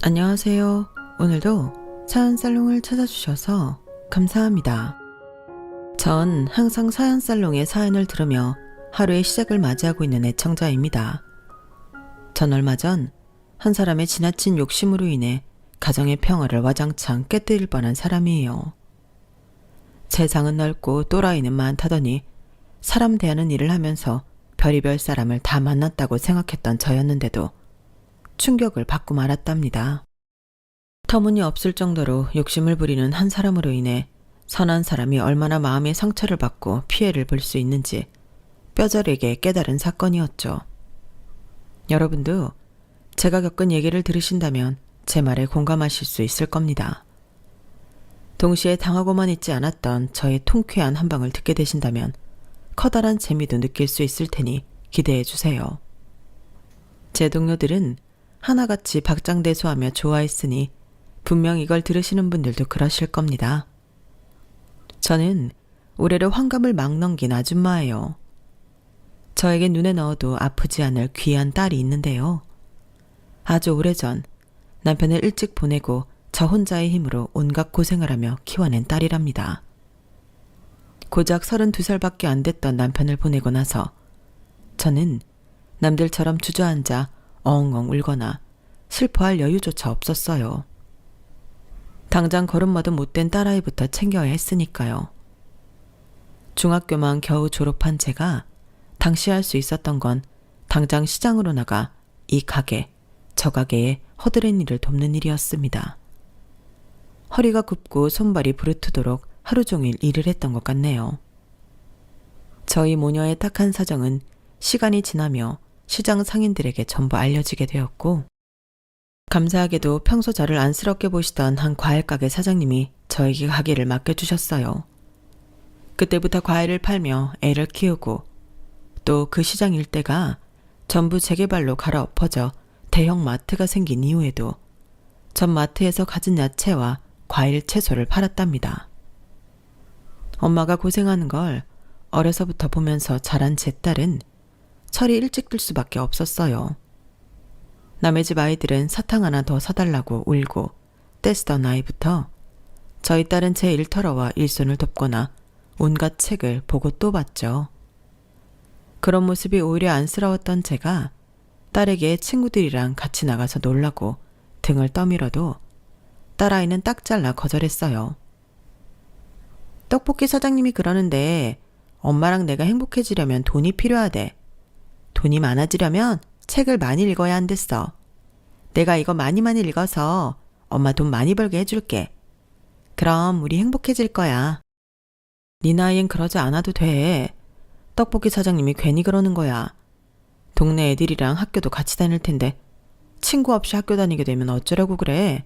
안녕하세요. 오늘도 사연살롱을 찾아주셔서 감사합니다. 전 항상 사연살롱의 사연을 들으며 하루의 시작을 맞이하고 있는 애청자입니다. 전 얼마 전 한 사람의 지나친 욕심으로 인해 가정의 평화를 와장창 깨뜨릴 뻔한 사람이에요. 세상은 넓고 또라이는 많다더니 사람 대하는 일을 하면서 별의별 사람을 다 만났다고 생각했던 저였는데도 충격을 받고 말았답니다. 터무니없을 정도로 욕심을 부리는 한 사람으로 인해 선한 사람이 얼마나 마음의 상처를 받고 피해를 볼 수 있는지 뼈저리게 깨달은 사건이었죠. 여러분도 제가 겪은 얘기를 들으신다면 제 말에 공감하실 수 있을 겁니다. 동시에 당하고만 있지 않았던 저의 통쾌한 한방을 듣게 되신다면 커다란 재미도 느낄 수 있을 테니 기대해 주세요. 제 동료들은 하나같이 박장대소하며 좋아했으니 분명 이걸 들으시는 분들도 그러실 겁니다. 저는 올해로 환갑을 막 넘긴 아줌마예요. 저에게 눈에 넣어도 아프지 않을 귀한 딸이 있는데요. 아주 오래전 남편을 일찍 보내고 저 혼자의 힘으로 온갖 고생을 하며 키워낸 딸이랍니다. 고작 32살밖에 안 됐던 남편을 보내고 나서 저는 남들처럼 주저앉아 엉엉 울거나 슬퍼할 여유조차 없었어요. 당장 걸음마도 못된 딸아이부터 챙겨야 했으니까요. 중학교만 겨우 졸업한 제가 당시 할 수 있었던 건 당장 시장으로 나가 이 가게, 저 가게에 허드렛 일을 돕는 일이었습니다. 허리가 굽고 손발이 부르트도록 하루 종일 일을 했던 것 같네요. 저희 모녀의 딱한 사정은 시간이 지나며 시장 상인들에게 전부 알려지게 되었고, 감사하게도 평소 저를 안쓰럽게 보시던 한 과일가게 사장님이 저에게 가게를 맡겨주셨어요. 그때부터 과일을 팔며 애를 키우고 또 그 시장 일대가 전부 재개발로 갈아엎어져 대형 마트가 생긴 이후에도 전 마트에서 갖은 야채와 과일, 채소를 팔았답니다. 엄마가 고생하는 걸 어려서부터 보면서 자란 제 딸은 철이 일찍 들 수밖에 없었어요. 남의 집 아이들은 사탕 하나 더 사달라고 울고 떼쓰던 아이부터 저희 딸은 제 일터러와 일손을 돕거나 온갖 책을 보고 또 봤죠. 그런 모습이 오히려 안쓰러웠던 제가 딸에게 친구들이랑 같이 나가서 놀라고 등을 떠밀어도 딸아이는 딱 잘라 거절했어요. 떡볶이 사장님이 그러는데 엄마랑 내가 행복해지려면 돈이 필요하대. 돈이 많아지려면 책을 많이 읽어야 한댔어. 내가 이거 많이 읽어서 엄마 돈 많이 벌게 해줄게. 그럼 우리 행복해질 거야. 네 나이엔 그러지 않아도 돼. 떡볶이 사장님이 괜히 그러는 거야. 동네 애들이랑 학교도 같이 다닐 텐데 친구 없이 학교 다니게 되면 어쩌려고 그래.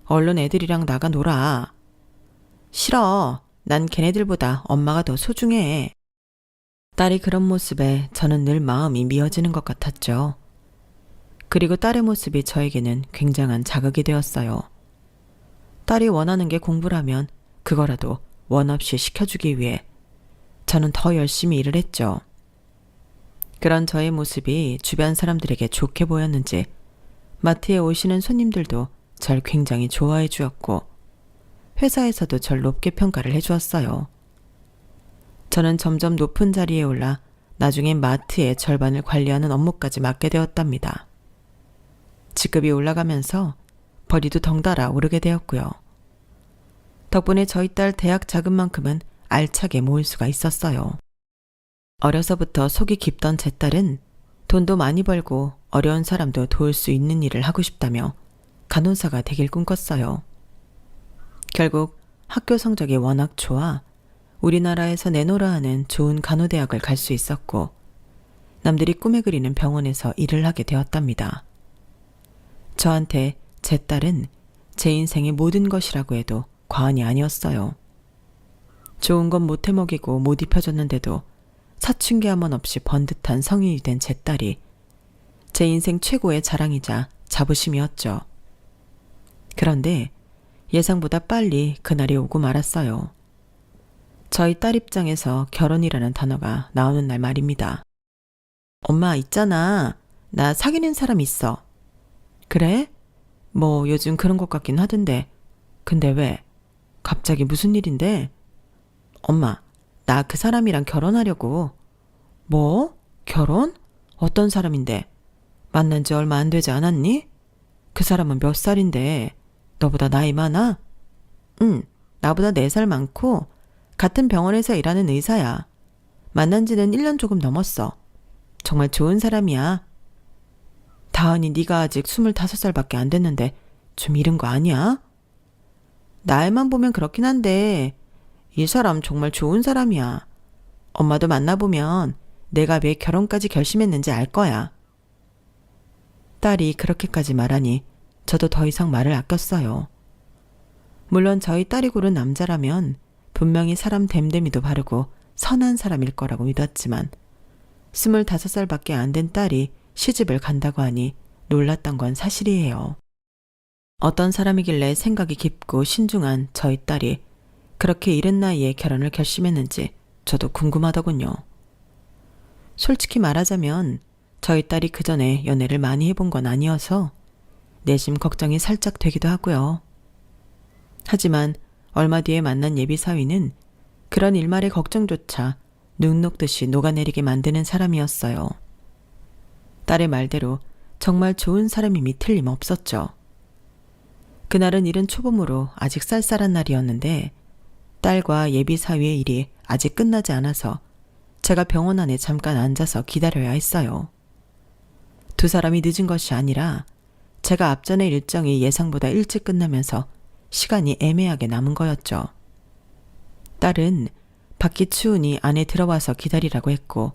얼른 애들이랑 나가 놀아. 싫어. 난 걔네들보다 엄마가 더 소중해. 딸이 그런 모습에 저는 늘 마음이 미어지는 것 같았죠. 그리고 딸의 모습이 저에게는 굉장한 자극이 되었어요. 딸이 원하는 게 공부라면 그거라도 원 없이 시켜주기 위해 저는 더 열심히 일을 했죠. 그런 저의 모습이 주변 사람들에게 좋게 보였는지 마트에 오시는 손님들도 절 굉장히 좋아해 주었고 회사에서도 절 높게 평가를 해주었어요. 저는 점점 높은 자리에 올라 나중에 마트의 절반을 관리하는 업무까지 맡게 되었답니다. 직급이 올라가면서 벌이도 덩달아 오르게 되었고요. 덕분에 저희 딸 대학 자금만큼은 알차게 모을 수가 있었어요. 어려서부터 속이 깊던 제 딸은 돈도 많이 벌고 어려운 사람도 도울 수 있는 일을 하고 싶다며 간호사가 되길 꿈꿨어요. 결국 학교 성적이 워낙 좋아 우리나라에서 내노라 하는 좋은 간호대학을 갈 수 있었고 남들이 꿈에 그리는 병원에서 일을 하게 되었답니다. 저한테 제 딸은 제 인생의 모든 것이라고 해도 과언이 아니었어요. 좋은 건 못 해먹이고 못 입혀줬는데도 사춘기 한 번 없이 번듯한 성인이 된 제 딸이 제 인생 최고의 자랑이자 자부심이었죠. 그런데 예상보다 빨리 그날이 오고 말았어요. 저희 딸 입장에서 결혼이라는 단어가 나오는 날 말입니다. 엄마 있잖아. 나 사귀는 사람 있어. 그래? 뭐 요즘 그런 것 같긴 하던데. 근데 왜? 갑자기 무슨 일인데? 엄마, 나 그 사람이랑 결혼하려고. 뭐? 결혼? 어떤 사람인데? 만난 지 얼마 안 되지 않았니? 그 사람은 몇 살인데? 너보다 나이 많아? 응, 나보다 4살 많고 같은 병원에서 일하는 의사야. 만난 지는 1년 조금 넘었어. 정말 좋은 사람이야. 다은이 네가 아직 25살밖에 안 됐는데 좀 이른 거 아니야? 나이만 보면 그렇긴 한데 이 사람 정말 좋은 사람이야. 엄마도 만나보면 내가 왜 결혼까지 결심했는지 알 거야. 딸이 그렇게까지 말하니 저도 더 이상 말을 아꼈어요. 물론 저희 딸이 고른 남자라면 분명히 사람 됨됨이도 바르고 선한 사람일 거라고 믿었지만 25살밖에 안 된 딸이 시집을 간다고 하니 놀랐던 건 사실이에요. 어떤 사람이길래 생각이 깊고 신중한 저희 딸이 그렇게 이른 나이에 결혼을 결심했는지 저도 궁금하더군요. 솔직히 말하자면 저희 딸이 그 전에 연애를 많이 해본 건 아니어서 내심 걱정이 살짝 되기도 하고요. 하지만 얼마 뒤에 만난 예비 사위는 그런 일말의 걱정조차 눈 녹듯이 녹아내리게 만드는 사람이었어요. 딸의 말대로 정말 좋은 사람임이 틀림없었죠. 그날은 이른 초봄으로 아직 쌀쌀한 날이었는데 딸과 예비 사위의 일이 아직 끝나지 않아서 제가 병원 안에 잠깐 앉아서 기다려야 했어요. 두 사람이 늦은 것이 아니라 제가 앞전의 일정이 예상보다 일찍 끝나면서 시간이 애매하게 남은 거였죠. 딸은 밖이 추우니 안에 들어와서 기다리라고 했고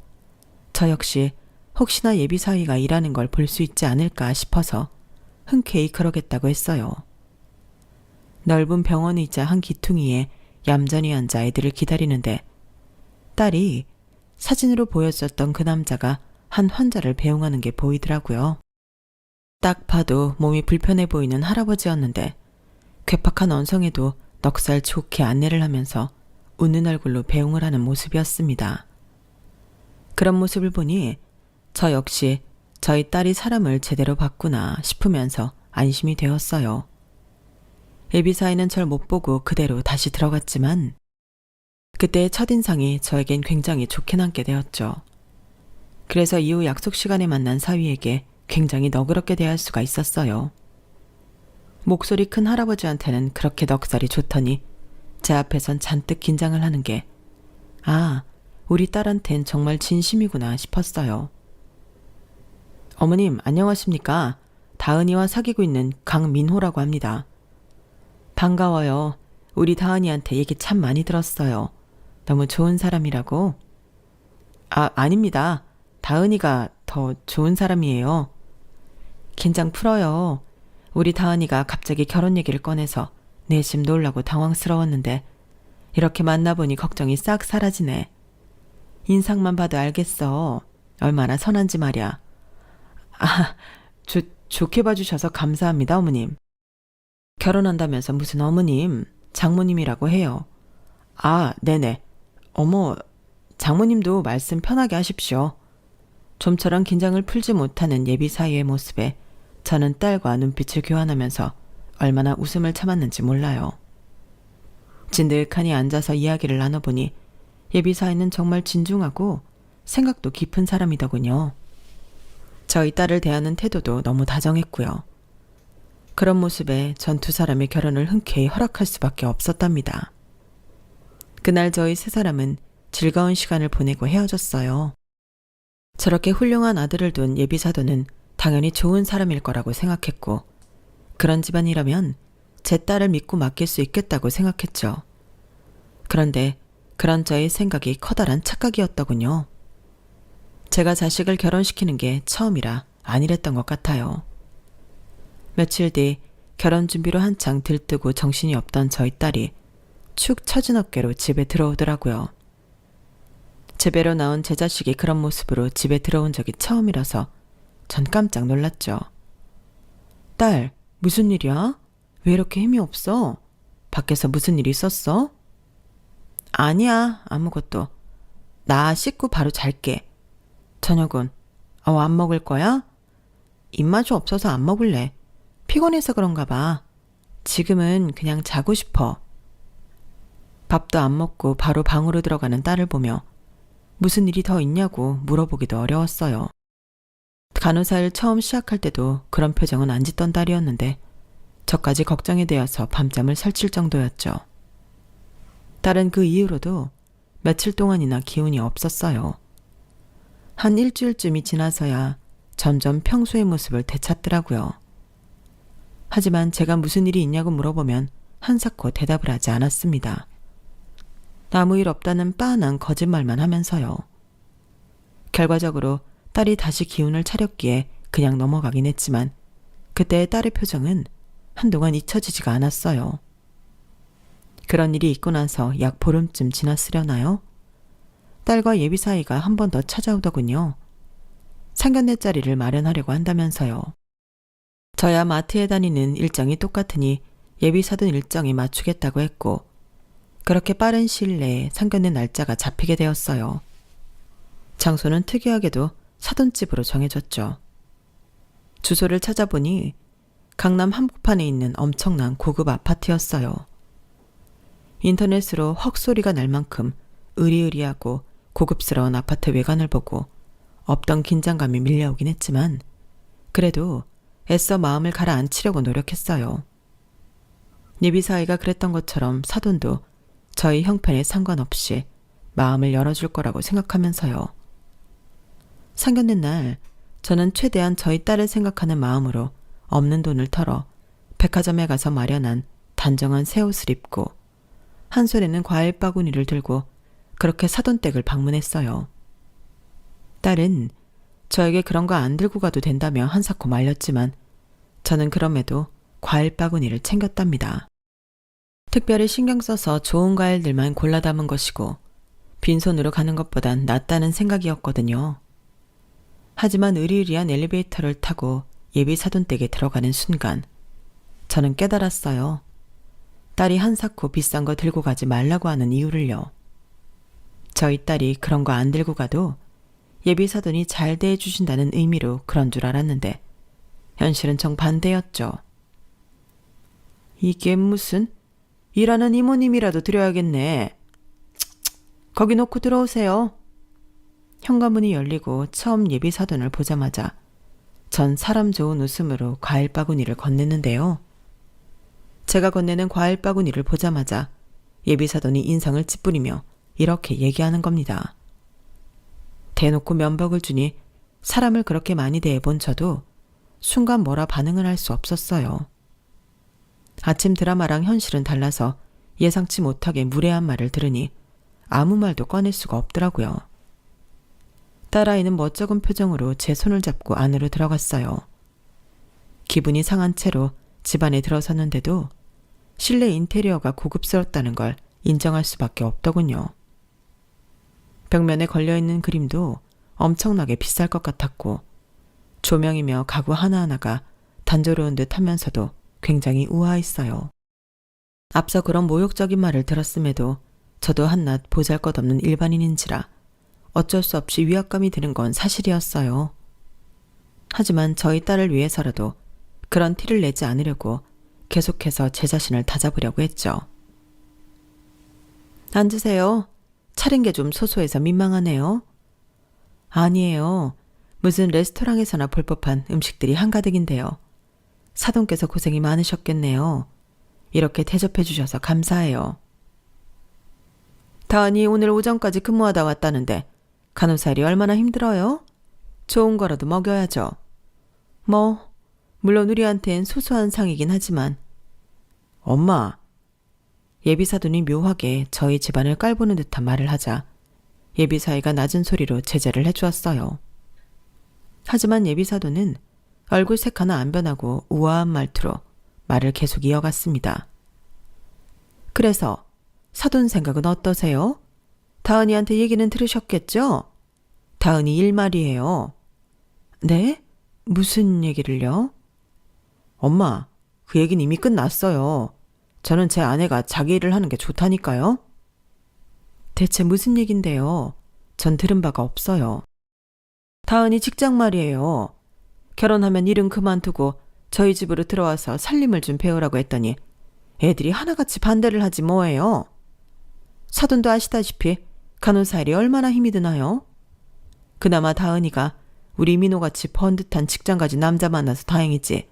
저 역시 혹시나 예비 사위가 일하는 걸 볼 수 있지 않을까 싶어서 흔쾌히 그러겠다고 했어요. 넓은 병원 의자 한 기퉁이에 얌전히 앉아 애들을 기다리는데 딸이 사진으로 보여줬던 그 남자가 한 환자를 배웅하는 게 보이더라고요. 딱 봐도 몸이 불편해 보이는 할아버지였는데 괴팍한 언성에도 넉살 좋게 안내를 하면서 웃는 얼굴로 배웅을 하는 모습이었습니다. 그런 모습을 보니 저 역시 저희 딸이 사람을 제대로 봤구나 싶으면서 안심이 되었어요. 예비사위는 절 못 보고 그대로 다시 들어갔지만 그때의 첫인상이 저에겐 굉장히 좋게 남게 되었죠. 그래서 이후 약속 시간에 만난 사위에게 굉장히 너그럽게 대할 수가 있었어요. 목소리 큰 할아버지한테는 그렇게 넉살이 좋더니 제 앞에선 잔뜩 긴장을 하는 게 우리 딸한텐 정말 진심이구나 싶었어요. 어머님 안녕하십니까? 다은이와 사귀고 있는 강민호라고 합니다. 반가워요. 우리 다은이한테 얘기 참 많이 들었어요. 너무 좋은 사람이라고. 아닙니다. 다은이가 더 좋은 사람이에요. 긴장 풀어요. 우리 다은이가 갑자기 결혼 얘기를 꺼내서 내심 놀라고 당황스러웠는데 이렇게 만나보니 걱정이 싹 사라지네. 인상만 봐도 알겠어. 얼마나 선한지 말이야. 좋게 봐주셔서 감사합니다, 어머님. 결혼한다면서 무슨 어머님, 장모님이라고 해요. 네네. 어머, 장모님도 말씀 편하게 하십시오. 좀처럼 긴장을 풀지 못하는 예비 사위의 모습에 저는 딸과 눈빛을 교환하면서 얼마나 웃음을 참았는지 몰라요. 진득하니 앉아서 이야기를 나눠보니 예비 사위는 정말 진중하고 생각도 깊은 사람이더군요. 저희 딸을 대하는 태도도 너무 다정했고요. 그런 모습에 전 두 사람의 결혼을 흔쾌히 허락할 수밖에 없었답니다. 그날 저희 세 사람은 즐거운 시간을 보내고 헤어졌어요. 저렇게 훌륭한 아들을 둔 예비사도는 당연히 좋은 사람일 거라고 생각했고 그런 집안이라면 제 딸을 믿고 맡길 수 있겠다고 생각했죠. 그런데 그런 저의 생각이 커다란 착각이었더군요. 제가 자식을 결혼시키는 게 처음이라 아니랬던 것 같아요. 며칠 뒤 결혼 준비로 한창 들뜨고 정신이 없던 저희 딸이 축 처진 어깨로 집에 들어오더라고요. 제 배로 나온 제 자식이 그런 모습으로 집에 들어온 적이 처음이라서 전 깜짝 놀랐죠. 딸, 무슨 일이야? 왜 이렇게 힘이 없어? 밖에서 무슨 일 있었어? 아니야, 아무것도. 나 씻고 바로 잘게. 저녁은? 안 먹을 거야? 입맛이 없어서 안 먹을래. 피곤해서 그런가 봐. 지금은 그냥 자고 싶어. 밥도 안 먹고 바로 방으로 들어가는 딸을 보며 무슨 일이 더 있냐고 물어보기도 어려웠어요. 간호사 일 처음 시작할 때도 그런 표정은 안 짓던 딸이었는데 저까지 걱정이 되어서 밤잠을 설칠 정도였죠. 딸은 그 이후로도 며칠 동안이나 기운이 없었어요. 한 일주일쯤이 지나서야 점점 평소의 모습을 되찾더라고요. 하지만 제가 무슨 일이 있냐고 물어보면 한사코 대답을 하지 않았습니다. 아무 일 없다는 빤한 거짓말만 하면서요. 결과적으로 딸이 다시 기운을 차렸기에 그냥 넘어가긴 했지만 그때의 딸의 표정은 한동안 잊혀지지가 않았어요. 그런 일이 있고 나서 약 보름쯤 지났으려나요? 딸과 예비 사이가 한 번 더 찾아오더군요. 상견례 자리를 마련하려고 한다면서요. 저야 마트에 다니는 일정이 똑같으니 예비 사돈 일정에 맞추겠다고 했고 그렇게 빠른 시일 내에 상견례 날짜가 잡히게 되었어요. 장소는 특이하게도 사돈집으로 정해졌죠. 주소를 찾아보니 강남 한복판에 있는 엄청난 고급 아파트였어요. 인터넷으로 헉소리가 날 만큼 으리으리하고 고급스러운 아파트 외관을 보고 없던 긴장감이 밀려오긴 했지만 그래도 애써 마음을 가라앉히려고 노력했어요. 예비 사이가 그랬던 것처럼 사돈도 저희 형편에 상관없이 마음을 열어줄 거라고 생각하면서요. 상견례 날 저는 최대한 저희 딸을 생각하는 마음으로 없는 돈을 털어 백화점에 가서 마련한 단정한 새 옷을 입고 한 손에는 과일 바구니를 들고 그렇게 사돈댁을 방문했어요. 딸은 저에게 그런 거 안 들고 가도 된다며 한사코 말렸지만 저는 그럼에도 과일 바구니를 챙겼답니다. 특별히 신경 써서 좋은 과일들만 골라 담은 것이고 빈손으로 가는 것보단 낫다는 생각이었거든요. 하지만 으리으리한 엘리베이터를 타고 예비 사돈댁에 들어가는 순간 저는 깨달았어요. 딸이 한사코 비싼 거 들고 가지 말라고 하는 이유를요. 저희 딸이 그런 거 안 들고 가도 예비 사돈이 잘 대해주신다는 의미로 그런 줄 알았는데 현실은 정반대였죠. 이게 무슨 일하는 이모님이라도 드려야겠네. 거기 놓고 들어오세요. 현관문이 열리고 처음 예비 사돈을 보자마자 전 사람 좋은 웃음으로 과일 바구니를 건넸는데요. 제가 건네는 과일 바구니를 보자마자 예비 사돈이 인상을 찌푸리며 이렇게 얘기하는 겁니다. 대놓고 면박을 주니 사람을 그렇게 많이 대해본 저도 순간 뭐라 반응을 할 수 없었어요. 아침 드라마랑 현실은 달라서 예상치 못하게 무례한 말을 들으니 아무 말도 꺼낼 수가 없더라고요. 딸아이는 멋쩍은 표정으로 제 손을 잡고 안으로 들어갔어요. 기분이 상한 채로 집안에 들어섰는데도 실내 인테리어가 고급스럽다는 걸 인정할 수밖에 없더군요. 벽면에 걸려있는 그림도 엄청나게 비쌀 것 같았고 조명이며 가구 하나하나가 단조로운 듯 하면서도 굉장히 우아했어요. 앞서 그런 모욕적인 말을 들었음에도 저도 한낱 보잘것없는 일반인인지라 어쩔 수 없이 위압감이 드는 건 사실이었어요. 하지만 저희 딸을 위해서라도 그런 티를 내지 않으려고 계속해서 제 자신을 다잡으려고 했죠. 앉으세요. 차린 게 좀 소소해서 민망하네요. 아니에요. 무슨 레스토랑에서나 볼 법한 음식들이 한가득인데요. 사돈께서 고생이 많으셨겠네요. 이렇게 대접해 주셔서 감사해요. 다은이 오늘 오전까지 근무하다 왔다는데 간호사 일이 얼마나 힘들어요? 좋은 거라도 먹여야죠. 물론 우리한텐 소소한 상이긴 하지만. 엄마. 예비사돈이 묘하게 저희 집안을 깔보는 듯한 말을 하자 예비사이가 낮은 소리로 제재를 해주었어요. 하지만 예비사돈은 얼굴색 하나 안 변하고 우아한 말투로 말을 계속 이어갔습니다. 그래서 사돈 생각은 어떠세요? 다은이한테 얘기는 들으셨겠죠? 다은이 일 말이에요. 네? 무슨 얘기를요? 엄마, 그 얘기는 이미 끝났어요. 저는 제 아내가 자기 일을 하는 게 좋다니까요. 대체 무슨 얘긴데요? 전 들은 바가 없어요. 다은이 직장 말이에요. 결혼하면 일은 그만두고 저희 집으로 들어와서 살림을 좀 배우라고 했더니 애들이 하나같이 반대를 하지 뭐예요. 사돈도 아시다시피 간호사 일이 얼마나 힘이 드나요? 그나마 다은이가 우리 민호같이 번듯한 직장 가진 남자 만나서 다행이지.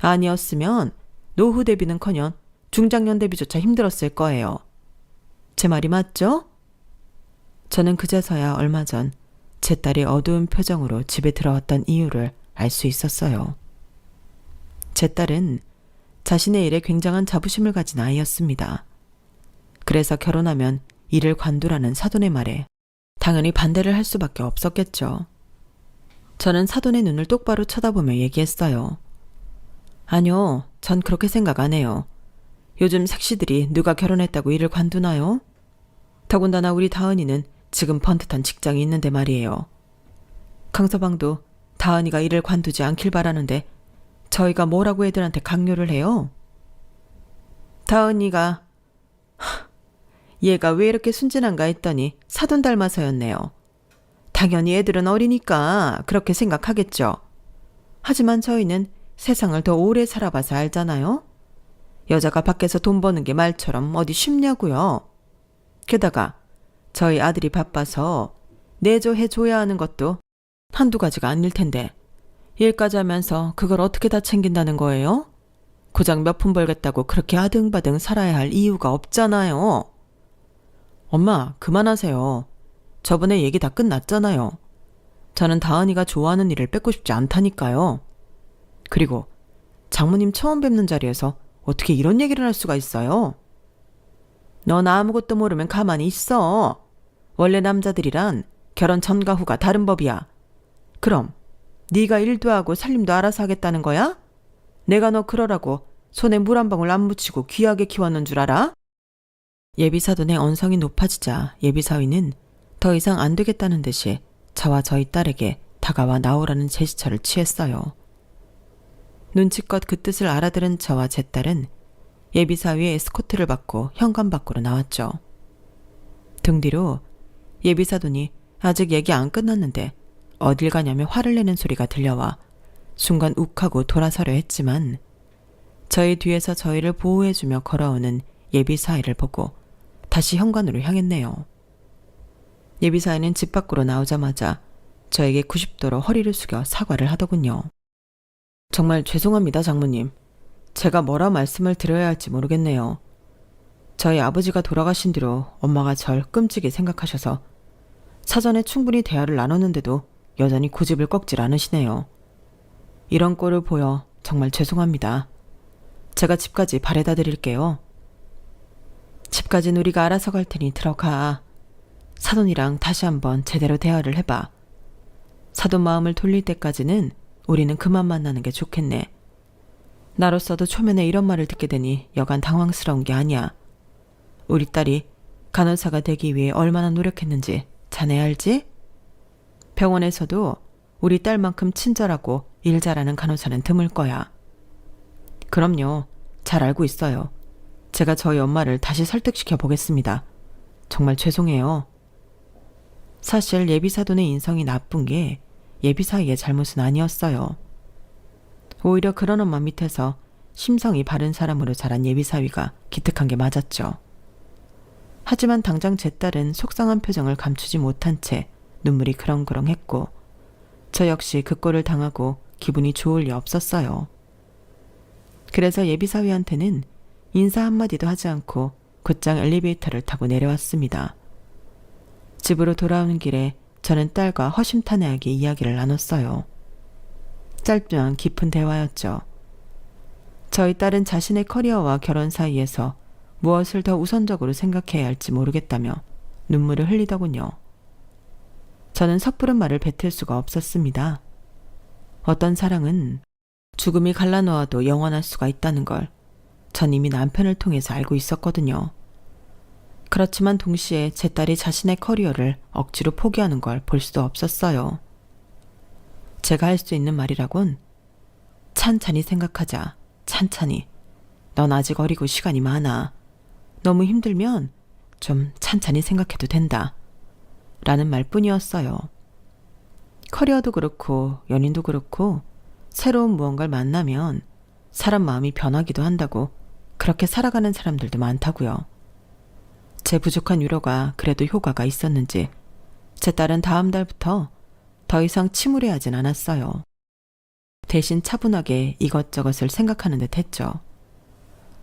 아니었으면 노후 대비는커녕 중장년 대비조차 힘들었을 거예요. 제 말이 맞죠? 저는 그제서야 얼마 전 제 딸이 어두운 표정으로 집에 들어왔던 이유를 알 수 있었어요. 제 딸은 자신의 일에 굉장한 자부심을 가진 아이였습니다. 그래서 결혼하면 일을 관두라는 사돈의 말에 당연히 반대를 할 수밖에 없었겠죠. 저는 사돈의 눈을 똑바로 쳐다보며 얘기했어요. 아니요, 전 그렇게 생각 안 해요. 요즘 색시들이 누가 결혼했다고 일을 관두나요? 더군다나 우리 다은이는 지금 번듯한 직장이 있는데 말이에요. 강서방도 다은이가 일을 관두지 않길 바라는데 저희가 뭐라고 애들한테 강요를 해요? 다은이가 얘가 왜 이렇게 순진한가 했더니 사돈 닮아서였네요. 당연히 애들은 어리니까 그렇게 생각하겠죠. 하지만 저희는 세상을 더 오래 살아봐서 알잖아요. 여자가 밖에서 돈 버는 게 말처럼 어디 쉽냐고요. 게다가 저희 아들이 바빠서 내조해줘야 하는 것도 한두 가지가 아닐 텐데 일까지 하면서 그걸 어떻게 다 챙긴다는 거예요? 고작 몇 푼 벌겠다고 그렇게 아등바등 살아야 할 이유가 없잖아요. 엄마, 그만하세요. 저번에 얘기 다 끝났잖아요. 저는 다은이가 좋아하는 일을 뺏고 싶지 않다니까요. 그리고 장모님 처음 뵙는 자리에서 어떻게 이런 얘기를 할 수가 있어요? 넌 아무것도 모르면 가만히 있어. 원래 남자들이란 결혼 전과 후가 다른 법이야. 그럼 네가 일도 하고 살림도 알아서 하겠다는 거야? 내가 너 그러라고 손에 물 한 방울 안 묻히고 귀하게 키웠는 줄 알아? 예비사돈의 언성이 높아지자 예비사위는 더 이상 안 되겠다는 듯이 저와 저희 딸에게 다가와 나오라는 제스처를 취했어요. 눈치껏 그 뜻을 알아들은 저와 제 딸은 예비사위의 에스코트를 받고 현관 밖으로 나왔죠. 등 뒤로 예비사돈이 아직 얘기 안 끝났는데 어딜 가냐며 화를 내는 소리가 들려와 순간 욱하고 돌아서려 했지만 저희 뒤에서 저희를 보호해주며 걸어오는 예비사위를 보고 다시 현관으로 향했네요. 예비사위는 집 밖으로 나오자마자 저에게 90도로 허리를 숙여 사과를 하더군요. 정말 죄송합니다, 장모님. 제가 뭐라 말씀을 드려야 할지 모르겠네요. 저희 아버지가 돌아가신 뒤로 엄마가 절 끔찍이 생각하셔서 사전에 충분히 대화를 나눴는데도 여전히 고집을 꺾질 않으시네요. 이런 꼴을 보여 정말 죄송합니다. 제가 집까지 바래다 드릴게요. 집까진 우리가 알아서 갈 테니 들어가. 사돈이랑 다시 한번 제대로 대화를 해봐. 사돈 마음을 돌릴 때까지는 우리는 그만 만나는 게 좋겠네. 나로서도 초면에 이런 말을 듣게 되니 여간 당황스러운 게 아니야. 우리 딸이 간호사가 되기 위해 얼마나 노력했는지 자네 알지? 병원에서도 우리 딸만큼 친절하고 일 잘하는 간호사는 드물 거야. 그럼요. 잘 알고 있어요. 제가 저희 엄마를 다시 설득시켜 보겠습니다. 정말 죄송해요. 사실 예비사돈의 인성이 나쁜 게 예비사위의 잘못은 아니었어요. 오히려 그런 엄마 밑에서 심성이 바른 사람으로 자란 예비사위가 기특한 게 맞았죠. 하지만 당장 제 딸은 속상한 표정을 감추지 못한 채 눈물이 그렁그렁했고 저 역시 그 꼴을 당하고 기분이 좋을 리 없었어요. 그래서 예비사위한테는 인사 한마디도 하지 않고 곧장 엘리베이터를 타고 내려왔습니다. 집으로 돌아오는 길에 저는 딸과 허심탄회하게 이야기를 나눴어요. 짧지만 깊은 대화였죠. 저희 딸은 자신의 커리어와 결혼 사이에서 무엇을 더 우선적으로 생각해야 할지 모르겠다며 눈물을 흘리더군요. 저는 섣부른 말을 뱉을 수가 없었습니다. 어떤 사랑은 죽음이 갈라놓아도 영원할 수가 있다는 걸 전 이미 남편을 통해서 알고 있었거든요. 그렇지만 동시에 제 딸이 자신의 커리어를 억지로 포기하는 걸 볼 수도 없었어요. 제가 할 수 있는 말이라곤 찬찬히 생각하자. 찬찬히. 넌 아직 어리고 시간이 많아. 너무 힘들면 좀 찬찬히 생각해도 된다. 라는 말뿐이었어요. 커리어도 그렇고 연인도 그렇고 새로운 무언가를 만나면 사람 마음이 변하기도 한다고 그렇게 살아가는 사람들도 많다고요. 제 부족한 위로가 그래도 효과가 있었는지 제 딸은 다음 달부터 더 이상 침울해하진 않았어요. 대신 차분하게 이것저것을 생각하는 듯 했죠.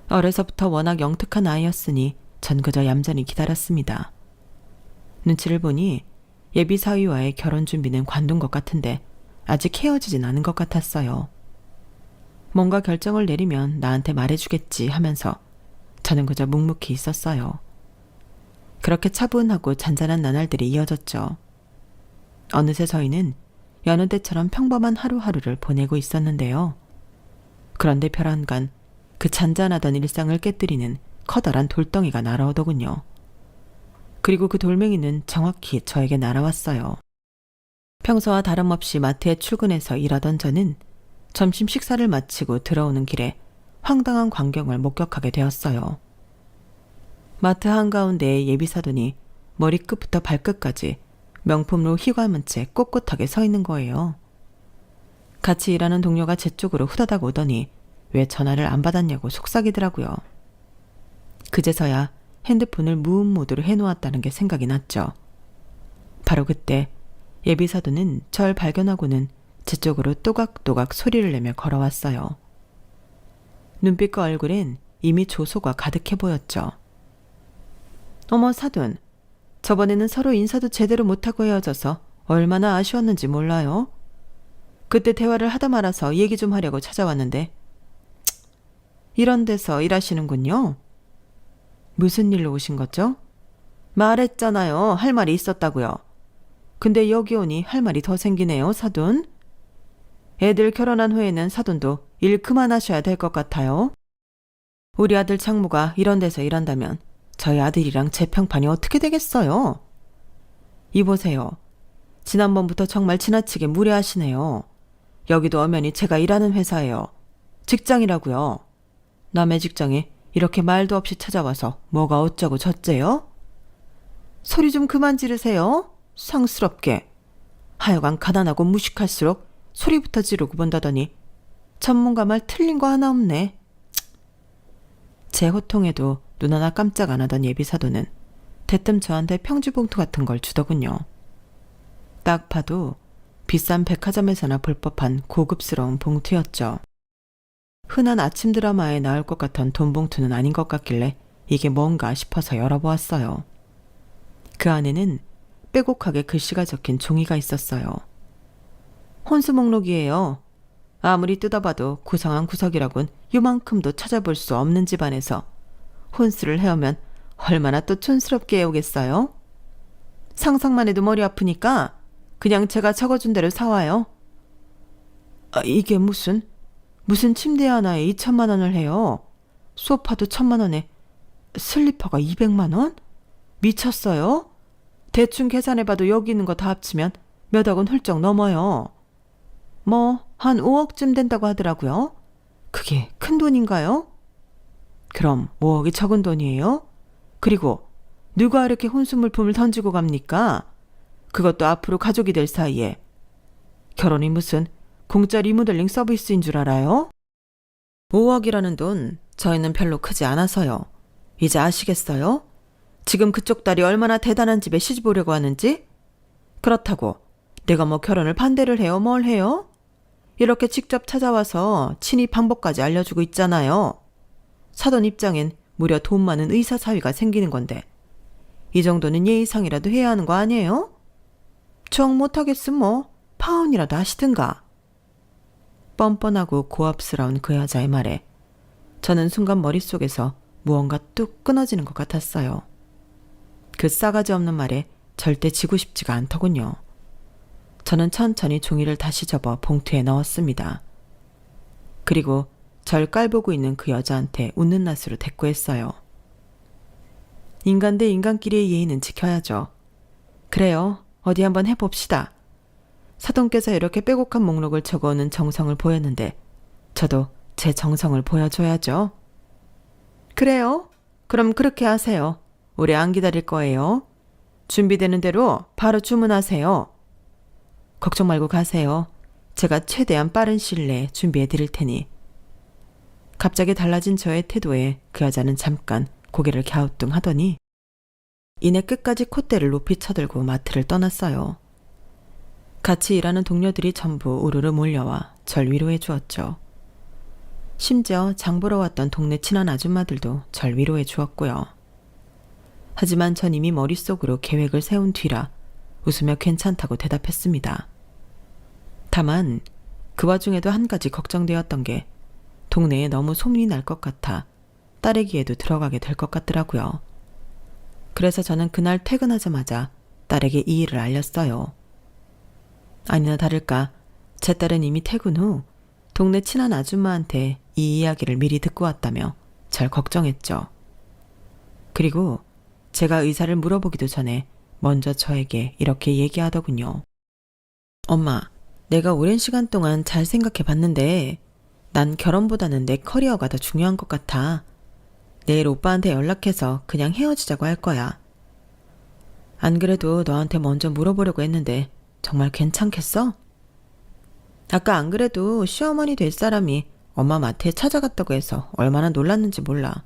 어려서부터 워낙 영특한 아이였으니 전 그저 얌전히 기다렸습니다. 눈치를 보니 예비 사위와의 결혼 준비는 관둔 것 같은데 아직 헤어지진 않은 것 같았어요. 뭔가 결정을 내리면 나한테 말해주겠지 하면서 저는 그저 묵묵히 있었어요. 그렇게 차분하고 잔잔한 나날들이 이어졌죠. 어느새 저희는 여느 때처럼 평범한 하루하루를 보내고 있었는데요. 그런데 별안간 그 잔잔하던 일상을 깨뜨리는 커다란 돌덩이가 날아오더군요. 그리고 그 돌멩이는 정확히 저에게 날아왔어요. 평소와 다름없이 마트에 출근해서 일하던 저는 점심 식사를 마치고 들어오는 길에 황당한 광경을 목격하게 되었어요. 마트 한가운데에 예비사돈이 머리끝부터 발끝까지 명품으로 휘감은 채 꼿꼿하게 서 있는 거예요. 같이 일하는 동료가 제 쪽으로 후다닥 오더니 왜 전화를 안 받았냐고 속삭이더라고요. 그제서야 핸드폰을 무음 모드로 해놓았다는 게 생각이 났죠. 바로 그때 예비사돈은 절 발견하고는 제 쪽으로 또각또각 소리를 내며 걸어왔어요. 눈빛과 얼굴엔 이미 조소가 가득해 보였죠. 어머 사돈, 저번에는 서로 인사도 제대로 못하고 헤어져서 얼마나 아쉬웠는지 몰라요. 그때 대화를 하다 말아서 얘기 좀 하려고 찾아왔는데 이런 데서 일하시는군요. 무슨 일로 오신 거죠? 말했잖아요. 할 말이 있었다고요. 근데 여기 오니 할 말이 더 생기네요, 사돈. 애들 결혼한 후에는 사돈도 일 그만하셔야 될 것 같아요. 우리 아들 장모가 이런 데서 일한다면 저희 아들이랑 제 평판이 어떻게 되겠어요? 이보세요. 지난번부터 정말 지나치게 무례하시네요. 여기도 엄연히 제가 일하는 회사예요. 직장이라고요. 남의 직장에 이렇게 말도 없이 찾아와서 뭐가 어쩌고 저쩌요? 소리 좀 그만 지르세요. 상스럽게. 하여간 가난하고 무식할수록 소리부터 지르고 본다더니 전문가 말 틀린 거 하나 없네. 제 호통에도 눈 하나 깜짝 안 하던 예비사도는 대뜸 저한테 평지봉투 같은 걸 주더군요. 딱 봐도 비싼 백화점에서나 볼 법한 고급스러운 봉투였죠. 흔한 아침 드라마에 나올 것 같은 돈 봉투는 아닌 것 같길래 이게 뭔가 싶어서 열어보았어요. 그 안에는 빼곡하게 글씨가 적힌 종이가 있었어요. 혼수 목록이에요. 아무리 뜯어봐도 구성한 구석이라곤 요만큼도 찾아볼 수 없는 집안에서 혼수를 해오면 얼마나 또 촌스럽게 해오겠어요? 상상만 해도 머리 아프니까 그냥 제가 적어준 대로 사와요. 이게 무슨 침대 하나에 2천만 원을 해요. 소파도 1,000만 원에 슬리퍼가 200만 원? 미쳤어요? 대충 계산해봐도 여기 있는 거 다 합치면 몇 억은 훌쩍 넘어요. 뭐 한 5억쯤 된다고 하더라고요. 그게 큰 돈인가요? 그럼 5억이 적은 돈이에요? 그리고 누가 이렇게 혼수 물품을 던지고 갑니까? 그것도 앞으로 가족이 될 사이에. 결혼이 무슨 공짜 리모델링 서비스인 줄 알아요? 5억이라는 돈 저희는 별로 크지 않아서요. 이제 아시겠어요? 지금 그쪽 딸이 얼마나 대단한 집에 시집 오려고 하는지? 그렇다고 내가 뭐 결혼을 반대를 해요? 뭘 해요? 이렇게 직접 찾아와서 친히 방법까지 알려주고 있잖아요. 사돈 입장엔 무려 돈 많은 의사 사위가 생기는 건데 이 정도는 예의상이라도 해야 하는 거 아니에요? 정 못하겠으면 뭐 파혼이라도 하시든가. 뻔뻔하고 고압스러운 그 여자의 말에 저는 순간 머릿속에서 무언가 뚝 끊어지는 것 같았어요. 그 싸가지 없는 말에 절대 지고 싶지가 않더군요. 저는 천천히 종이를 다시 접어 봉투에 넣었습니다. 그리고 절 깔보고 있는 그 여자한테 웃는 낯으로 대꾸했어요. 인간 대 인간끼리의 예의는 지켜야죠. 그래요. 어디 한번 해봅시다. 사돈께서 이렇게 빼곡한 목록을 적어오는 정성을 보였는데 저도 제 정성을 보여줘야죠. 그래요. 그럼 그렇게 하세요. 오래 안 기다릴 거예요. 준비되는 대로 바로 주문하세요. 걱정 말고 가세요. 제가 최대한 빠른 시일 내에 준비해 드릴 테니. 갑자기 달라진 저의 태도에 그 여자는 잠깐 고개를 갸우뚱하더니 이내 끝까지 콧대를 높이 쳐들고 마트를 떠났어요. 같이 일하는 동료들이 전부 우르르 몰려와 절 위로해 주었죠. 심지어 장 보러 왔던 동네 친한 아줌마들도 절 위로해 주었고요. 하지만 전 이미 머릿속으로 계획을 세운 뒤라 웃으며 괜찮다고 대답했습니다. 다만 그 와중에도 한 가지 걱정되었던 게 동네에 너무 소문이 날 것 같아 딸에게도 들어가게 될 것 같더라고요. 그래서 저는 그날 퇴근하자마자 딸에게 이 일을 알렸어요. 아니나 다를까 제 딸은 이미 퇴근 후 동네 친한 아줌마한테 이 이야기를 미리 듣고 왔다며 절 걱정했죠. 그리고 제가 의사를 물어보기도 전에 먼저 저에게 이렇게 얘기하더군요. 엄마, 내가 오랜 시간 동안 잘 생각해 봤는데 난 결혼보다는 내 커리어가 더 중요한 것 같아. 내일 오빠한테 연락해서 그냥 헤어지자고 할 거야. 안 그래도 너한테 먼저 물어보려고 했는데 정말 괜찮겠어? 아까 안 그래도 시어머니 될 사람이 엄마 마트에 찾아갔다고 해서 얼마나 놀랐는지 몰라.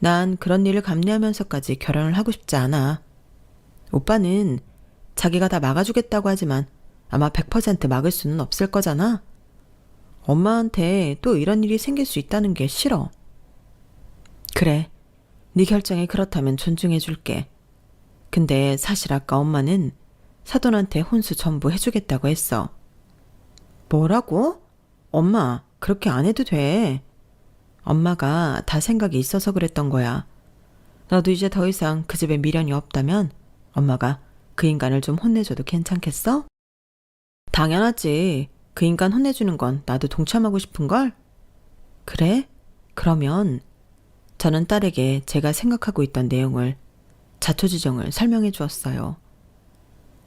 난 그런 일을 감내하면서까지 결혼을 하고 싶지 않아. 오빠는 자기가 다 막아주겠다고 하지만 아마 100% 막을 수는 없을 거잖아. 엄마한테 또 이런 일이 생길 수 있다는 게 싫어. 그래, 네 결정이 그렇다면 존중해줄게. 근데 사실 아까 엄마는 사돈한테 혼수 전부 해주겠다고 했어. 뭐라고? 엄마, 그렇게 안 해도 돼. 엄마가 다 생각이 있어서 그랬던 거야. 너도 이제 더 이상 그 집에 미련이 없다면 엄마가 그 인간을 좀 혼내줘도 괜찮겠어? 당연하지. 그 인간 혼내주는 건 나도 동참하고 싶은걸? 그래? 그러면 저는 딸에게 제가 생각하고 있던 내용을 자초지종을 설명해 주었어요.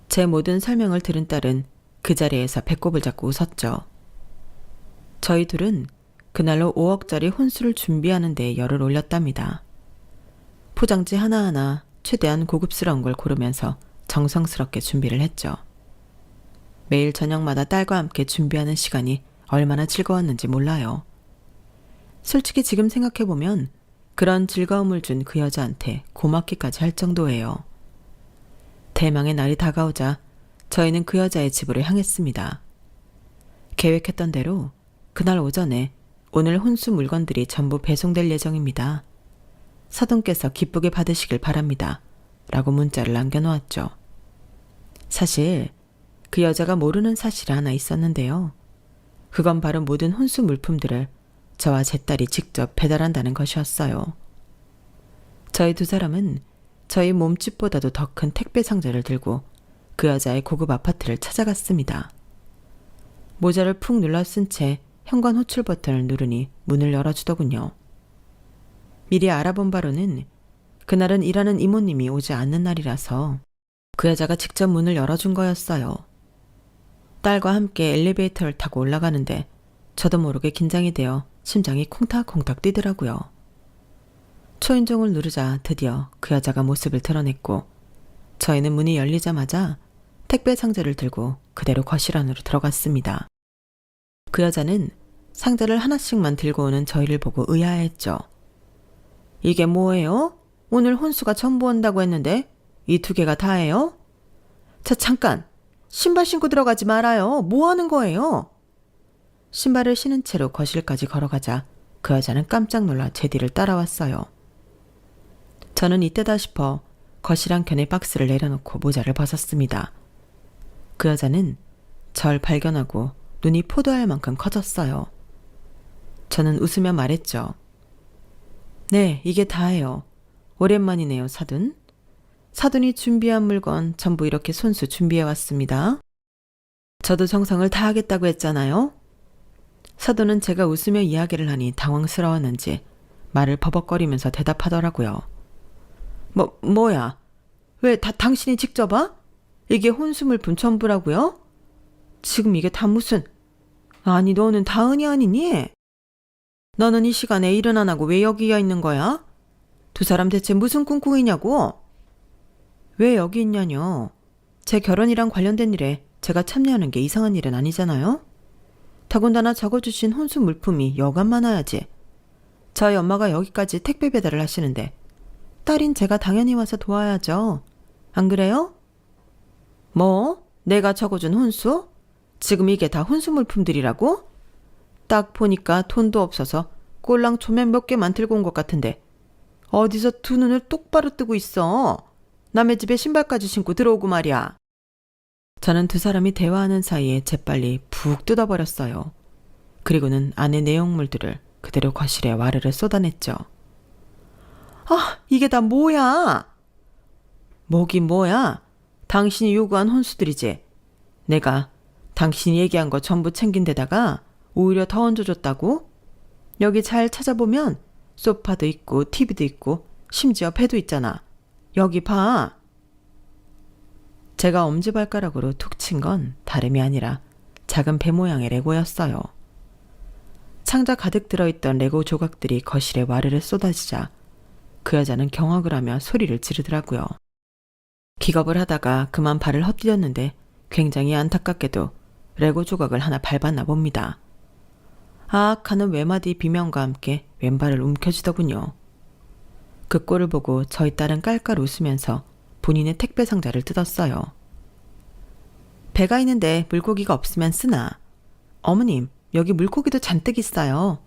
제 모든 설명을 들은 딸은 그 자리에서 배꼽을 잡고 웃었죠. 저희 둘은 그날로 5억짜리 혼수를 준비하는 데 열을 올렸답니다. 포장지 하나하나 최대한 고급스러운 걸 고르면서 정성스럽게 준비를 했죠. 매일 저녁마다 딸과 함께 준비하는 시간이 얼마나 즐거웠는지 몰라요. 솔직히 지금 생각해보면 그런 즐거움을 준 그 여자한테 고맙기까지 할 정도예요. 대망의 날이 다가오자 저희는 그 여자의 집으로 향했습니다. 계획했던 대로 그날 오전에 오늘 혼수 물건들이 전부 배송될 예정입니다. 사돈께서 기쁘게 받으시길 바랍니다. 라고 문자를 남겨놓았죠. 사실 그 여자가 모르는 사실이 하나 있었는데요. 그건 바로 모든 혼수 물품들을 저와 제 딸이 직접 배달한다는 것이었어요. 저희 두 사람은 저희 몸집보다도 더 큰 택배 상자를 들고 그 여자의 고급 아파트를 찾아갔습니다. 모자를 푹 눌러 쓴 채 현관 호출 버튼을 누르니 문을 열어주더군요. 미리 알아본 바로는 그날은 일하는 이모님이 오지 않는 날이라서 그 여자가 직접 문을 열어준 거였어요. 딸과 함께 엘리베이터를 타고 올라가는데 저도 모르게 긴장이 되어 심장이 콩닥콩닥 뛰더라고요. 초인종을 누르자 드디어 그 여자가 모습을 드러냈고 저희는 문이 열리자마자 택배 상자를 들고 그대로 거실 안으로 들어갔습니다. 그 여자는 상자를 하나씩만 들고 오는 저희를 보고 의아해했죠. 이게 뭐예요? 오늘 혼수가 전부 온다고 했는데 이 2개가 다예요? 자, 잠깐! 신발 신고 들어가지 말아요. 뭐 하는 거예요? 신발을 신은 채로 거실까지 걸어가자 그 여자는 깜짝 놀라 제 뒤를 따라왔어요. 저는 이때다 싶어 거실 한켠에 박스를 내려놓고 모자를 벗었습니다. 그 여자는 절 발견하고 눈이 포도알 만큼 커졌어요. 저는 웃으며 말했죠. 네, 이게 다예요. 오랜만이네요, 사돈. 사돈이 준비한 물건 전부 이렇게 손수 준비해왔습니다. 저도 정성을 다하겠다고 했잖아요. 사돈은 제가 웃으며 이야기를 하니 당황스러웠는지 말을 버벅거리면서 대답하더라고요. 뭐야? 왜 다 당신이 직접 와? 이게 혼수물품 전부라고요? 지금 이게 다 무슨... 아니, 너는 다은이 아니니? 너는 이 시간에 일은 안 하고 왜 여기에 있는 거야? 두 사람 대체 무슨 꿍꿍이냐고? 왜 여기 있냐뇨? 제 결혼이랑 관련된 일에 제가 참여하는 게 이상한 일은 아니잖아요? 더군다나 적어주신 혼수 물품이 여간 많아야지. 저희 엄마가 여기까지 택배 배달을 하시는데 딸인 제가 당연히 와서 도와야죠. 안 그래요? 뭐? 내가 적어준 혼수? 지금 이게 다 혼수 물품들이라고? 딱 보니까 돈도 없어서 꼴랑 조면 몇 개만 들고 온 것 같은데 어디서 두 눈을 똑바로 뜨고 있어. 남의 집에 신발까지 신고 들어오고 말이야. 저는 두 사람이 대화하는 사이에 재빨리 푹 뜯어버렸어요. 그리고는 안의 내용물들을 그대로 거실에 와르르 쏟아냈죠. 아, 이게 다 뭐야? 뭐긴 뭐야? 당신이 요구한 혼수들이지. 내가 당신이 얘기한 거 전부 챙긴 데다가 오히려 더 얹어줬다고? 여기 잘 찾아보면 소파도 있고 TV도 있고 심지어 배도 있잖아. 여기 봐. 제가 엄지발가락으로 툭 친 건 다름이 아니라 작은 배 모양의 레고였어요. 상자 가득 들어있던 레고 조각들이 거실에 와르르 쏟아지자 그 여자는 경악을 하며 소리를 지르더라고요. 기겁을 하다가 그만 발을 헛디뎠는데 굉장히 안타깝게도 레고 조각을 하나 밟았나 봅니다. 아악 하는 외마디 비명과 함께 왼발을 움켜쥐더군요. 그 꼴을 보고 저희 딸은 깔깔 웃으면서 본인의 택배 상자를 뜯었어요. 배가 있는데 물고기가 없으면 쓰나. 어머님, 여기 물고기도 잔뜩 있어요.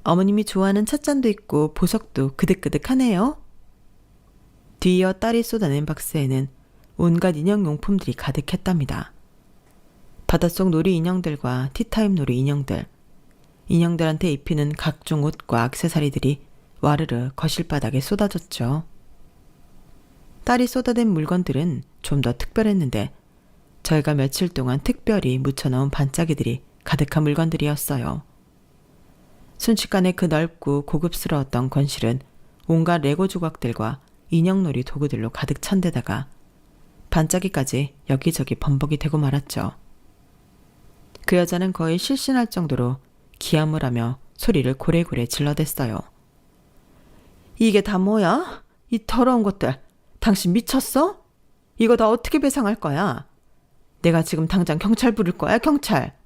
어머님이 좋아하는 찻잔도 있고 보석도 그득그득하네요. 뒤이어 딸이 쏟아낸 박스에는 온갖 인형용품들이 가득했답니다. 바닷속 놀이 인형들과 티타임 놀이 인형들, 인형들한테 입히는 각종 옷과 액세서리들이 와르르 거실 바닥에 쏟아졌죠. 딸이 쏟아낸 물건들은 좀 더 특별했는데 저희가 며칠 동안 특별히 묻혀놓은 반짝이들이 가득한 물건들이었어요. 순식간에 그 넓고 고급스러웠던 거실은 온갖 레고 조각들과 인형놀이 도구들로 가득 찬 데다가 반짝이까지 여기저기 범벅이 되고 말았죠. 그 여자는 거의 실신할 정도로 기함을 하며 소리를 고래고래 질러댔어요. 이게 다 뭐야? 이 더러운 것들. 당신 미쳤어? 이거 다 어떻게 배상할 거야? 내가 지금 당장 경찰 부를 거야, 경찰.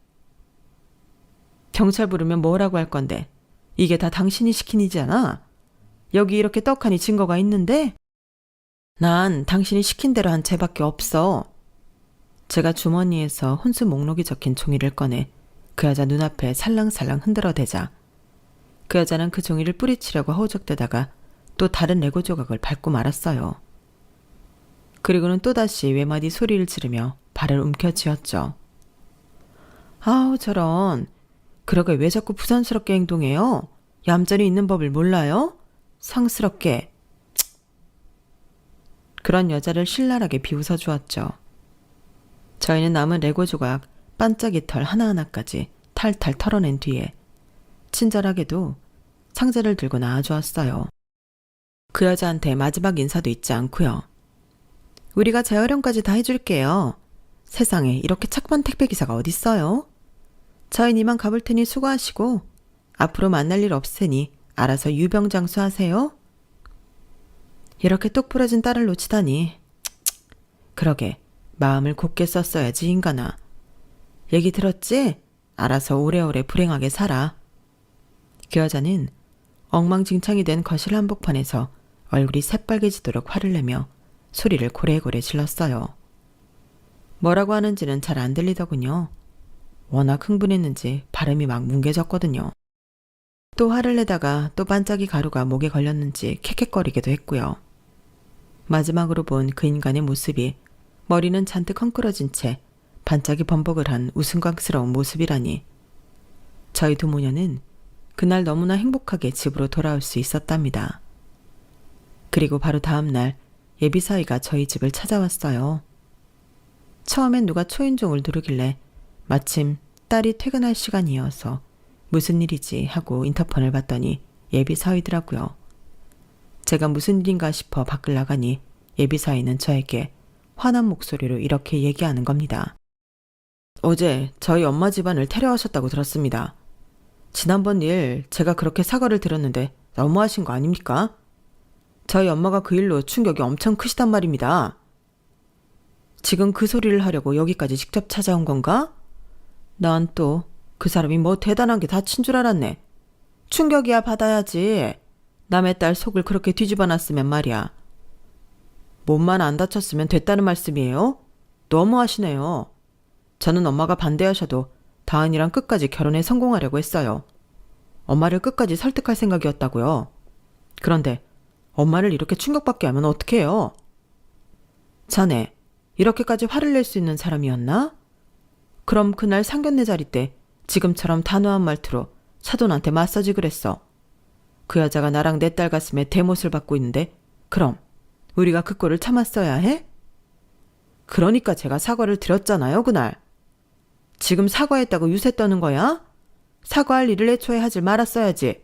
경찰 부르면 뭐라고 할 건데? 이게 다 당신이 시킨 일이잖아. 여기 이렇게 떡하니 증거가 있는데? 난 당신이 시킨 대로 한 죄밖에 없어. 제가 주머니에서 혼수 목록이 적힌 종이를 꺼내 그 여자 눈앞에 살랑살랑 흔들어대자 그 여자는 그 종이를 뿌리치려고 허우적대다가 또 다른 레고 조각을 밟고 말았어요. 그리고는 또다시 외마디 소리를 지르며 발을 움켜쥐었죠. 아우 저런. 그러게 왜 자꾸 부산스럽게 행동해요? 얌전히 있는 법을 몰라요? 상스럽게. 그런 여자를 신랄하게 비웃어 주었죠. 저희는 남은 레고 조각 반짝이 털 하나하나까지 탈탈 털어낸 뒤에 친절하게도 상자를 들고 나와주었어요. 그 여자한테 마지막 인사도 잊지 않고요. 우리가 재활용까지 다 해줄게요. 세상에 이렇게 착한 택배기사가 어딨어요? 저희는 이만 가볼 테니 수고하시고 앞으로 만날 일 없으니 알아서 유병장수 하세요. 이렇게 똑 부러진 딸을 놓치다니. 그러게 마음을 곱게 썼어야지 인간아. 얘기 들었지? 알아서 오래오래 불행하게 살아. 그 여자는 엉망진창이 된 거실 한복판에서 얼굴이 새빨개지도록 화를 내며 소리를 고래고래 질렀어요. 뭐라고 하는지는 잘 안 들리더군요. 워낙 흥분했는지 발음이 막 뭉개졌거든요. 또 화를 내다가 또 반짝이 가루가 목에 걸렸는지 캑캑거리기도 했고요. 마지막으로 본 그 인간의 모습이 머리는 잔뜩 헝클어진 채 반짝이 범벅을 한 우스꽝스러운 모습이라니. 저희 두 모녀는 그날 너무나 행복하게 집으로 돌아올 수 있었답니다. 그리고 바로 다음 날 예비사위가 저희 집을 찾아왔어요. 처음엔 누가 초인종을 누르길래 마침 딸이 퇴근할 시간이어서 무슨 일이지 하고 인터폰을 봤더니 예비사위더라고요. 제가 무슨 일인가 싶어 밖을 나가니 예비사위는 저에게 화난 목소리로 이렇게 얘기하는 겁니다. 어제 저희 엄마 집안을 테러하셨다고 들었습니다. 지난번 일 제가 그렇게 사과를 드렸는데 너무하신 거 아닙니까? 저희 엄마가 그 일로 충격이 엄청 크시단 말입니다. 지금 그 소리를 하려고 여기까지 직접 찾아온 건가? 난 또 그 사람이 뭐 대단한 게 다친 줄 알았네. 충격이야 받아야지. 남의 딸 속을 그렇게 뒤집어 놨으면 말이야. 몸만 안 다쳤으면 됐다는 말씀이에요? 너무하시네요. 저는 엄마가 반대하셔도 다은이랑 끝까지 결혼에 성공하려고 했어요. 엄마를 끝까지 설득할 생각이었다고요. 그런데 엄마를 이렇게 충격받게 하면 어떡해요? 자네, 이렇게까지 화를 낼 수 있는 사람이었나? 그럼 그날 상견례 자리 때 지금처럼 단호한 말투로 사돈한테 맞서지 그랬어. 그 여자가 나랑 내 딸 가슴에 대못을 받고 있는데 그럼 우리가 그 꼴을 참았어야 해? 그러니까 제가 사과를 드렸잖아요, 그날. 지금 사과했다고 유세 떠는 거야? 사과할 일을 애초에 하질 말았어야지.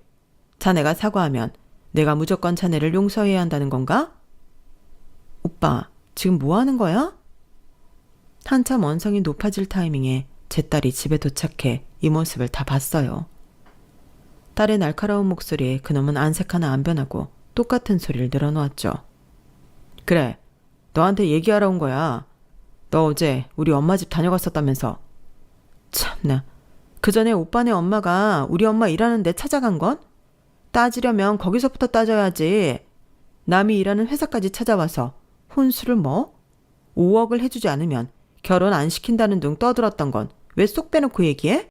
자네가 사과하면 내가 무조건 자네를 용서해야 한다는 건가? 오빠, 지금 뭐 하는 거야? 한참 언성이 높아질 타이밍에 제 딸이 집에 도착해 이 모습을 다 봤어요. 딸의 날카로운 목소리에 그놈은 안색 하나 안 변하고 똑같은 소리를 늘어놓았죠. 그래, 너한테 얘기하러 온 거야. 너 어제 우리 엄마 집 다녀갔었다면서. 참나, 그 전에 오빠네 엄마가 우리 엄마 일하는 데 찾아간 건? 따지려면 거기서부터 따져야지. 남이 일하는 회사까지 찾아와서 혼수를 뭐? 5억을 해주지 않으면 결혼 안 시킨다는 둥 떠들었던 건 왜 쏙 빼놓고 얘기해?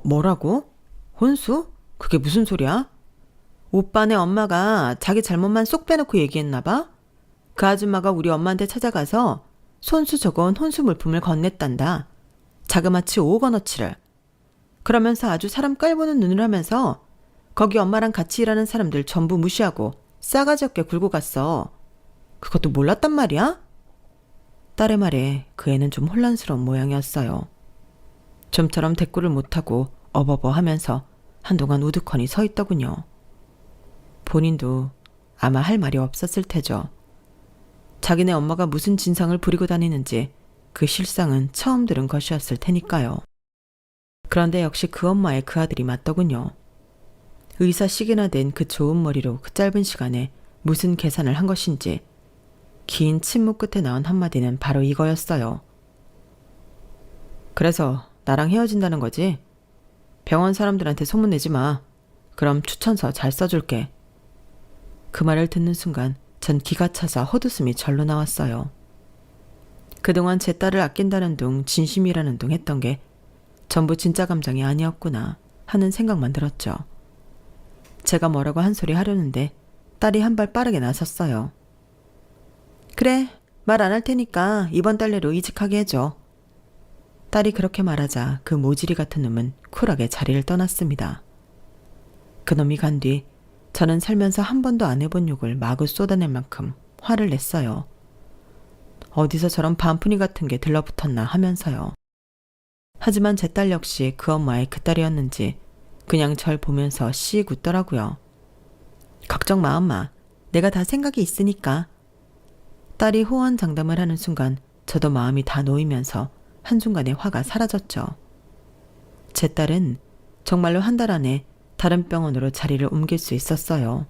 뭐라고? 혼수? 그게 무슨 소리야? 오빠네 엄마가 자기 잘못만 쏙 빼놓고 얘기했나 봐? 그 아줌마가 우리 엄마한테 찾아가서 손수 적어온 혼수 물품을 건넸단다. 자그마치 5억 원어치를. 그러면서 아주 사람 깔보는 눈을 하면서 거기 엄마랑 같이 일하는 사람들 전부 무시하고 싸가지 없게 굴고 갔어. 그것도 몰랐단 말이야? 딸의 말에 그 애는 좀 혼란스러운 모양이었어요. 좀처럼 대꾸를 못하고 어버버 하면서 한동안 우두커니 서 있더군요. 본인도 아마 할 말이 없었을 테죠. 자기네 엄마가 무슨 진상을 부리고 다니는지 그 실상은 처음 들은 것이었을 테니까요. 그런데 역시 그 엄마의 그 아들이 맞더군요. 의사식이나 된 그 좋은 머리로 그 짧은 시간에 무슨 계산을 한 것인지 긴 침묵 끝에 나온 한마디는 바로 이거였어요. 그래서 나랑 헤어진다는 거지? 병원 사람들한테 소문내지 마. 그럼 추천서 잘 써줄게. 그 말을 듣는 순간 전 기가 차서 헛웃음이 절로 나왔어요. 그동안 제 딸을 아낀다는 둥 진심이라는 둥 했던 게 전부 진짜 감정이 아니었구나 하는 생각만 들었죠. 제가 뭐라고 한 소리 하려는데 딸이 한 발 빠르게 나섰어요. 그래, 말 안 할 테니까 이번 달 내로 이직하게 해줘. 딸이 그렇게 말하자 그 모지리 같은 놈은 쿨하게 자리를 떠났습니다. 그놈이 간 뒤 저는 살면서 한 번도 안 해본 욕을 마구 쏟아낼 만큼 화를 냈어요. 어디서 저런 반푼이 같은 게 들러붙었나 하면서요. 하지만 제 딸 역시 그 엄마의 그 딸이었는지 그냥 절 보면서 씩 웃더라고요. 걱정 마 엄마. 내가 다 생각이 있으니까. 딸이 호언장담을 하는 순간 저도 마음이 다 놓이면서 한순간에 화가 사라졌죠. 제 딸은 정말로 한 달 안에 다른 병원으로 자리를 옮길 수 있었어요.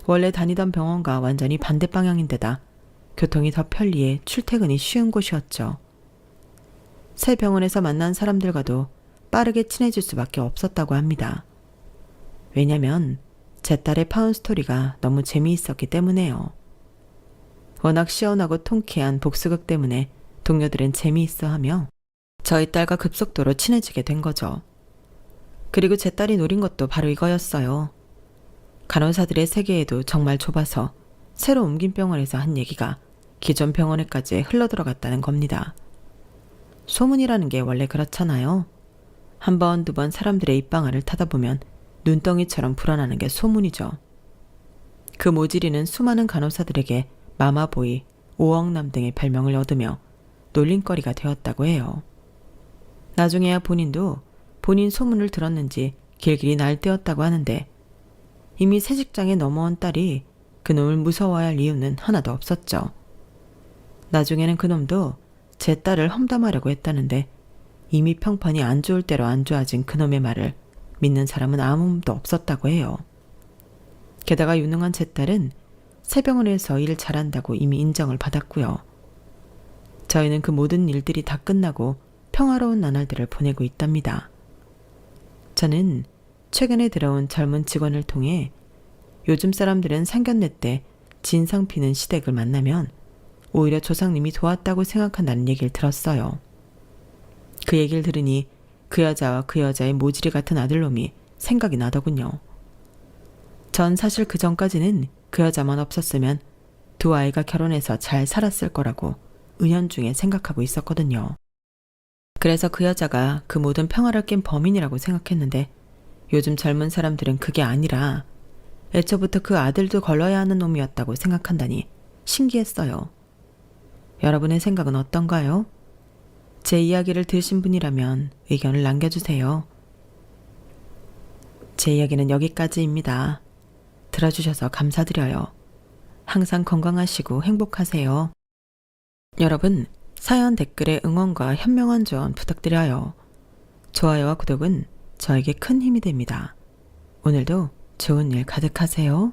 원래 다니던 병원과 완전히 반대 방향인데다 교통이 더 편리해 출퇴근이 쉬운 곳이었죠. 새 병원에서 만난 사람들과도 빠르게 친해질 수밖에 없었다고 합니다. 왜냐면 제 딸의 파운스토리가 너무 재미있었기 때문에요. 워낙 시원하고 통쾌한 복수극 때문에 동료들은 재미있어하며 저희 딸과 급속도로 친해지게 된 거죠. 그리고 제 딸이 노린 것도 바로 이거였어요. 간호사들의 세계에도 정말 좁아서 새로 옮긴 병원에서 한 얘기가 기존 병원에까지 흘러들어갔다는 겁니다. 소문이라는 게 원래 그렇잖아요. 한 번, 두 번 사람들의 입방아를 타다 보면 눈덩이처럼 불어나는 게 소문이죠. 그 모지리는 수많은 간호사들에게 마마보이, 오억남 등의 별명을 얻으며 놀림거리가 되었다고 해요. 나중에야 본인도 본인 소문을 들었는지 길길이 날뛰었다고 하는데 이미 새 직장에 넘어온 딸이 그놈을 무서워야 할 이유는 하나도 없었죠. 나중에는 그놈도 제 딸을 험담하려고 했다는데 이미 평판이 안 좋을 대로 안 좋아진 그놈의 말을 믿는 사람은 아무도 없었다고 해요. 게다가 유능한 제 딸은 새 병원에서 일 잘한다고 이미 인정을 받았고요. 저희는 그 모든 일들이 다 끝나고 평화로운 나날들을 보내고 있답니다. 저는 최근에 들어온 젊은 직원을 통해 요즘 사람들은 상견례 때 진상 피는 시댁을 만나면 오히려 조상님이 도왔다고 생각한다는 얘기를 들었어요. 그 얘기를 들으니 그 여자와 그 여자의 모질이 같은 아들놈이 생각이 나더군요. 전 사실 그 전까지는 그 여자만 없었으면 두 아이가 결혼해서 잘 살았을 거라고 은연중에 생각하고 있었거든요. 그래서 그 여자가 그 모든 평화를 깬 범인이라고 생각했는데 요즘 젊은 사람들은 그게 아니라 애초부터 그 아들도 걸러야 하는 놈이었다고 생각한다니 신기했어요. 여러분의 생각은 어떤가요? 제 이야기를 들으신 분이라면 의견을 남겨주세요. 제 이야기는 여기까지입니다. 들어주셔서 감사드려요. 항상 건강하시고 행복하세요. 여러분, 사연 댓글에 응원과 현명한 조언 부탁드려요. 좋아요와 구독은 저에게 큰 힘이 됩니다. 오늘도 좋은 일 가득하세요.